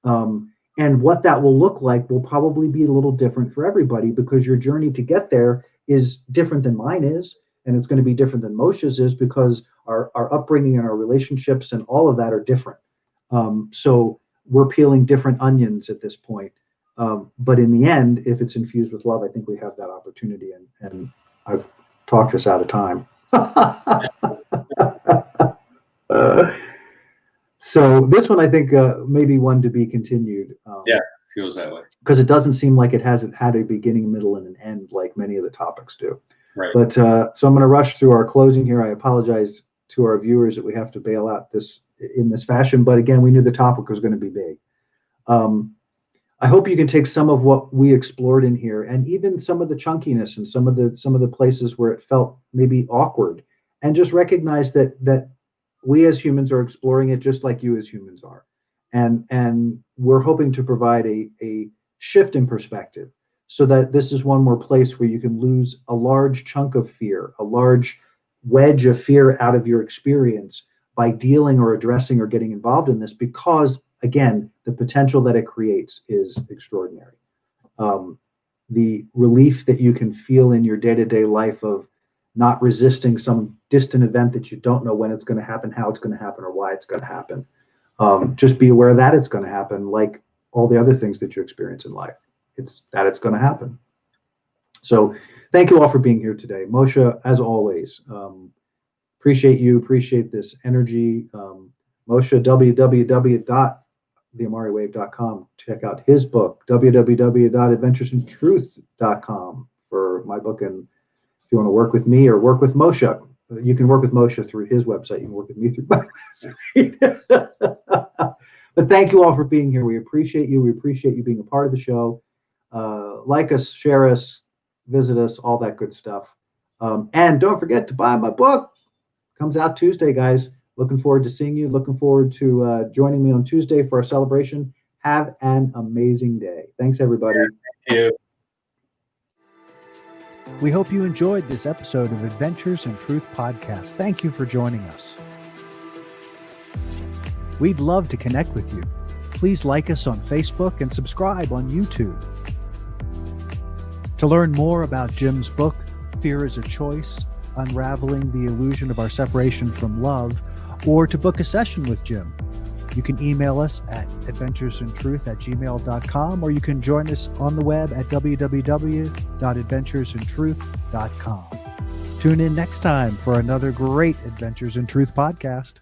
And what that will look like will probably be a little different for everybody, because your journey to get there is different than mine is. And it's going to be different than Moshe's is, because our upbringing and our relationships and all of that are different. So we're peeling different onions at this point. But in the end, if it's infused with love, I think we have that opportunity. And I've talked us out of time. So this one, I think, maybe one to be continued. Yeah, feels that way. Because it doesn't seem like it hasn't had a beginning, middle, and an end like many of the topics do. Right. But so I'm going to rush through our closing here. I apologize to our viewers that we have to bail out in this fashion. But again, we knew the topic was going to be big. I hope you can take some of what we explored in here, and even some of the chunkiness and some of the places where it felt maybe awkward, and just recognize that we as humans are exploring it just like you as humans are. And we're hoping to provide a shift in perspective, so that this is one more place where you can lose a large chunk of fear, a large wedge of fear out of your experience by dealing or addressing or getting involved in this, because again, the potential that it creates is extraordinary. The relief that you can feel in your day-to-day life of not resisting some distant event that you don't know when it's going to happen, how it's going to happen, or why it's going to happen. Just be aware that it's going to happen, like all the other things that you experience in life. It's going to happen. So thank you all for being here today. Moshe, as always, appreciate you, appreciate this energy. Moshe, www.theamarewave.com. Check out his book, www.adventuresinTruth.com for my book. And if you want to work with me or work with Moshe, you can work with Moshe through his website. You can work with me through my website. But thank you all for being here. We appreciate you. We appreciate you being a part of the show. Like us, share us, visit us, all that good stuff. And don't forget to buy my book. Comes out Tuesday, guys. Looking forward to seeing you. Looking forward to joining me on Tuesday for our celebration. Have an amazing day. Thanks, everybody. Thank you. We hope you enjoyed this episode of Adventures in Truth podcast. Thank you for joining us. We'd love to connect with you. Please like us on Facebook and subscribe on YouTube. To learn more about Jim's book, Fear is a Choice, Unraveling the Illusion of Our Separation from Love, or to book a session with Jim, you can email us at adventuresintruth@gmail.com, or you can join us on the web at www.adventuresintruth.com. Tune in next time for another great Adventures in Truth podcast.